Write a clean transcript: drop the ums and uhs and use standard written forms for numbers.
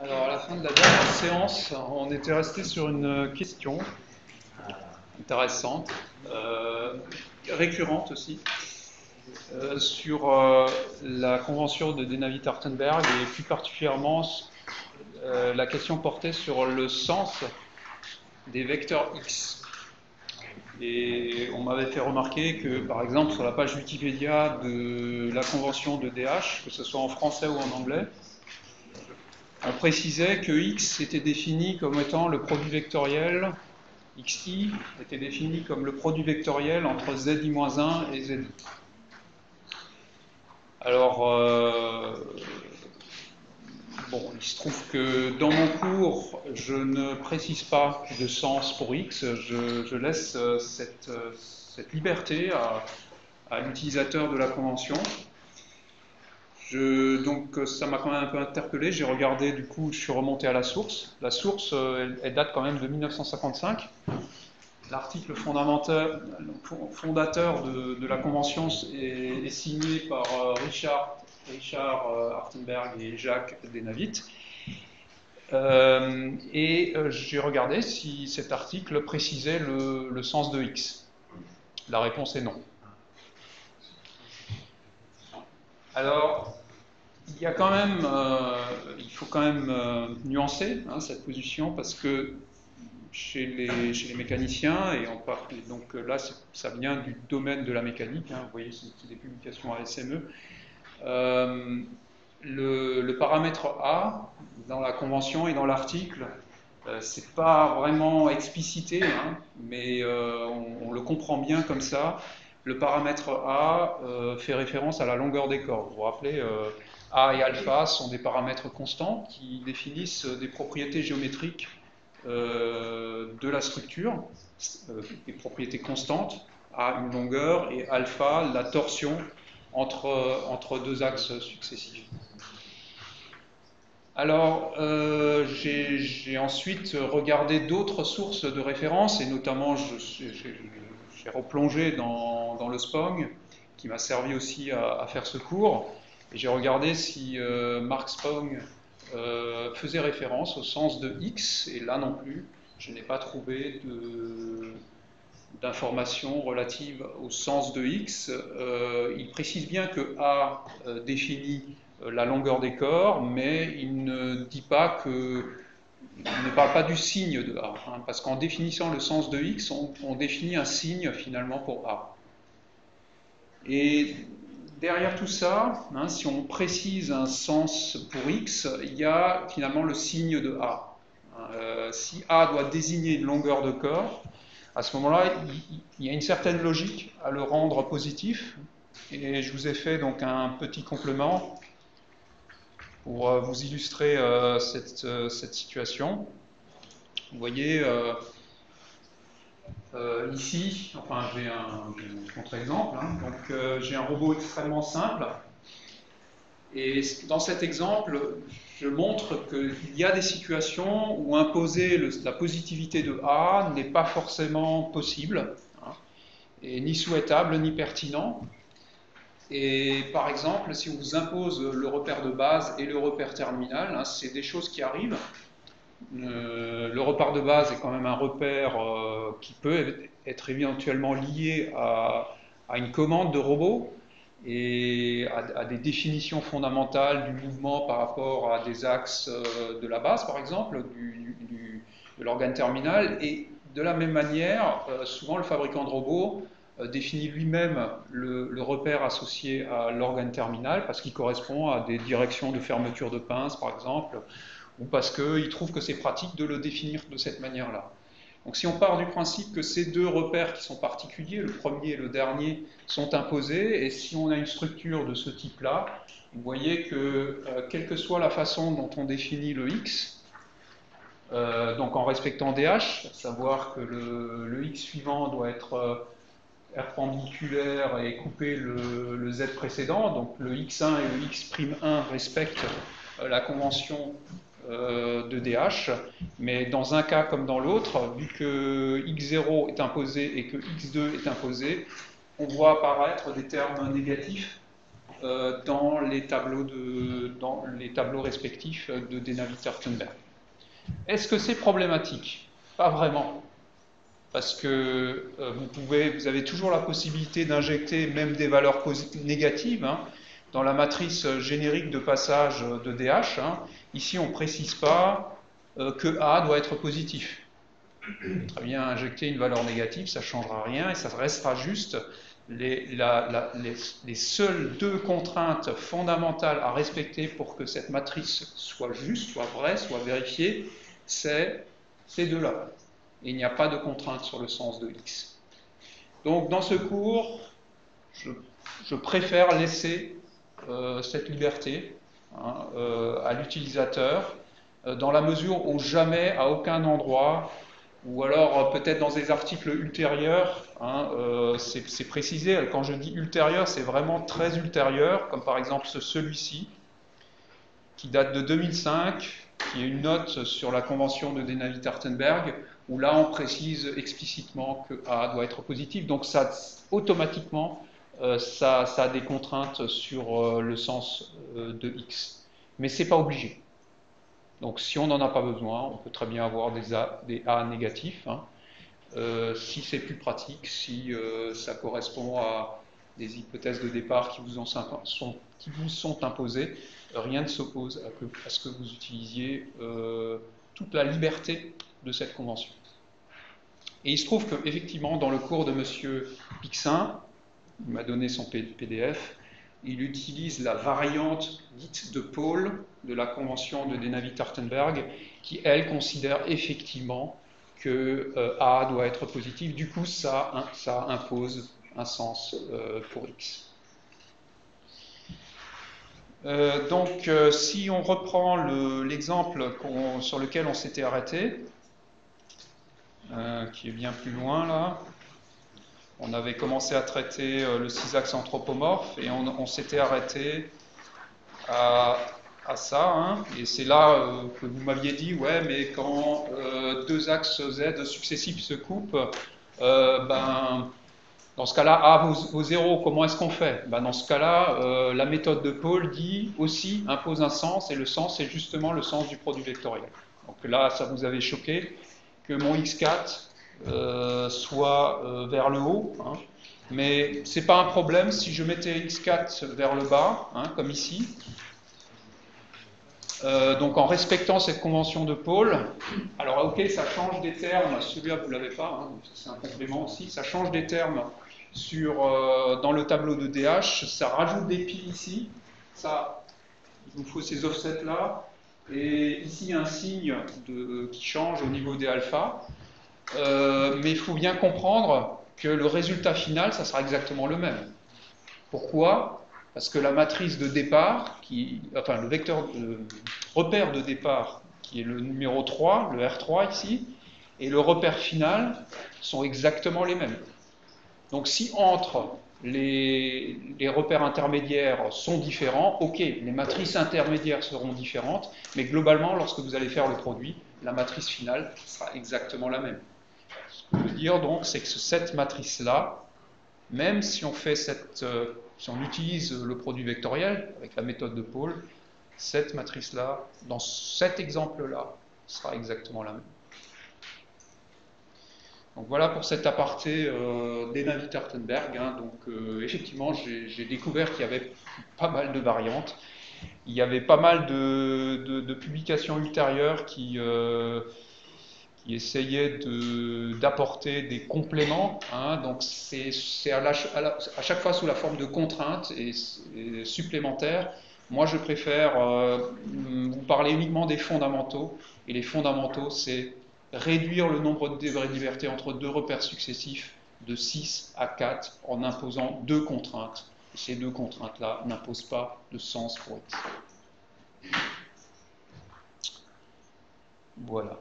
Alors, à la fin de la dernière séance, on était resté sur une question intéressante, récurrente aussi, sur la convention de Denavit-Artenberg et plus particulièrement la question portait sur le sens des vecteurs X. Et on m'avait fait remarquer que, par exemple, sur la page Wikipédia de la convention de DH, que ce soit en français ou en anglais, on précisait que X était défini comme étant le produit vectoriel, XI était défini comme le produit vectoriel entre ZI-1 et ZI. Alors, bon, il se trouve que dans mon cours, je ne précise pas de sens pour X, je laisse cette liberté à l'utilisateur de la convention. Donc ça m'a quand même un peu interpellé, j'ai regardé, du coup je suis remonté à la source. La source, elle date quand même de 1955. L'article fondateur de la convention est signé par Richard Artenberg et Jacques Denavit. J'ai regardé si cet article précisait le sens de X. La réponse est non. Alors, il faut quand même nuancer cette position parce que chez les mécaniciens, donc là ça vient du domaine de la mécanique, vous voyez c'est des publications à SME, le paramètre A dans la convention et dans l'article, c'est pas vraiment explicité, mais on le comprend bien comme ça. Le paramètre A fait référence à la longueur des cordes. Vous vous rappelez, A et alpha sont des paramètres constants qui définissent des propriétés géométriques de la structure, des propriétés constantes, A une longueur et alpha la torsion entre deux axes successifs. Alors, j'ai ensuite regardé d'autres sources de référence et notamment j'ai replongé dans le Spong qui m'a servi aussi à faire ce cours et j'ai regardé si Mark Spong faisait référence au sens de X et là non plus, je n'ai pas trouvé d'informations relatives au sens de X. Il précise bien que A définit la longueur des corps, mais il ne dit pas il ne parle pas du signe de A, parce qu'en définissant le sens de X, on définit un signe finalement pour A. Et derrière tout ça, si on précise un sens pour X, il y a finalement le signe de A. Si A doit désigner une longueur de corps, à ce moment-là, il y a une certaine logique à le rendre positif. Et je vous ai fait donc un petit complément pour vous illustrer cette situation. Vous voyez ici, enfin j'ai un contre-exemple, donc j'ai un robot extrêmement simple. Et dans cet exemple, je montre qu'il y a des situations où imposer la positivité de A n'est pas forcément possible, et ni souhaitable, ni pertinent. Et par exemple, si on vous impose le repère de base et le repère terminal, c'est des choses qui arrivent. Le repère de base est quand même un repère qui peut être éventuellement lié à une commande de robot et à des définitions fondamentales du mouvement par rapport à des axes de la base, par exemple, de l'organe terminal. Et de la même manière, souvent le fabricant de robots définit lui-même le repère associé à l'organe terminal parce qu'il correspond à des directions de fermeture de pince, par exemple, ou parce qu'il trouve que c'est pratique de le définir de cette manière-là. Donc si on part du principe que ces deux repères qui sont particuliers, le premier et le dernier, sont imposés, et si on a une structure de ce type-là, vous voyez que quelle que soit la façon dont on définit le X, donc en respectant DH, à savoir que le X suivant doit être perpendiculaire et couper le Z précédent, donc le X1 et le X'1 respectent la convention de DH, mais dans un cas comme dans l'autre, vu que X0 est imposé et que X2 est imposé, on voit apparaître des termes négatifs dans les tableaux respectifs de Denavi-Tertenberg. Est-ce que c'est problématique? Pas vraiment. Parce que vous avez toujours la possibilité d'injecter même des valeurs négatives hein, dans la matrice générique de passage de DH. Hein. Ici, on ne précise pas que A doit être positif. Vous pouvez très bien injecter une valeur négative, ça ne changera rien et ça restera juste les seules deux contraintes fondamentales à respecter pour que cette matrice soit juste, soit vraie, soit vérifiée, c'est ces deux-là. Il n'y a pas de contrainte sur le sens de X. Donc dans ce cours, je préfère laisser cette liberté hein, à l'utilisateur, dans la mesure où jamais, à aucun endroit, ou alors peut-être dans des articles ultérieurs, hein, c'est précisé, quand je dis ultérieur, c'est vraiment très ultérieur, comme par exemple celui-ci, qui date de 2005, qui est une note sur la convention de Denavi-Tertenberg, où là on précise explicitement que A doit être positif, donc ça automatiquement ça a des contraintes sur le sens de X. Mais c'est pas obligé. Donc si on n'en a pas besoin, on peut très bien avoir des A négatifs, hein, si c'est plus pratique, si ça correspond à des hypothèses de départ qui vous sont imposées, rien ne s'oppose à ce que vous utilisiez toute la liberté de cette convention. Et il se trouve qu'effectivement, dans le cours de M. Pixin, il m'a donné son PDF, il utilise la variante dite de Paul de la convention de Denavi-Tertenberg, qui, elle, considère effectivement que A doit être positif. Du coup, ça impose un sens pour X. Donc, si on reprend l'exemple sur lequel on s'était arrêté, qui est bien plus loin là, on avait commencé à traiter le cis-axe anthropomorphe et on s'était arrêté à ça, hein, et c'est là que vous m'aviez dit, ouais, mais quand deux axes Z successifs se coupent, dans ce cas-là, A vaut 0, comment est-ce qu'on fait? Dans ce cas-là, la méthode de Paul dit aussi, impose un sens, et le sens, c'est justement le sens du produit vectoriel. Donc là, ça vous avait choqué que mon x4 soit vers le haut, hein, mais ce n'est pas un problème si je mettais x4 vers le bas, hein, comme ici. Donc en respectant cette convention de Paul, alors ok, ça change des termes, celui-là vous ne l'avez pas, hein, c'est un complément aussi, ça change des termes dans le tableau de DH, ça rajoute des piles ici, ça, il vous faut ces offsets-là, et ici il y a un signe qui change au niveau des alphas, mais il faut bien comprendre que le résultat final, ça sera exactement le même. Pourquoi ? Parce que la matrice de départ, le repère de départ, qui est le numéro 3, le R3 ici, et le repère final sont exactement les mêmes. Donc si entre les repères intermédiaires sont différents, ok, les matrices intermédiaires seront différentes, mais globalement, lorsque vous allez faire le produit, la matrice finale sera exactement la même. Ce que je veux dire donc, c'est que cette matrice-là, même si on fait si on utilise le produit vectoriel avec la méthode de Paul, cette matrice-là, dans cet exemple-là, sera exactement la même. Donc voilà pour cet aparté Denavi-Tertenberg. Hein. Donc effectivement, j'ai découvert qu'il y avait pas mal de variantes. Il y avait pas mal de publications ultérieures qui essayaient d'apporter des compléments. Hein. Donc c'est à chaque fois sous la forme de contraintes et supplémentaires. Moi, je préfère vous parler uniquement des fondamentaux. Et les fondamentaux, c'est réduire le nombre de degrés de liberté entre deux repères successifs de 6 à 4 en imposant deux contraintes. Et ces deux contraintes-là n'imposent pas de sens pour X. Voilà.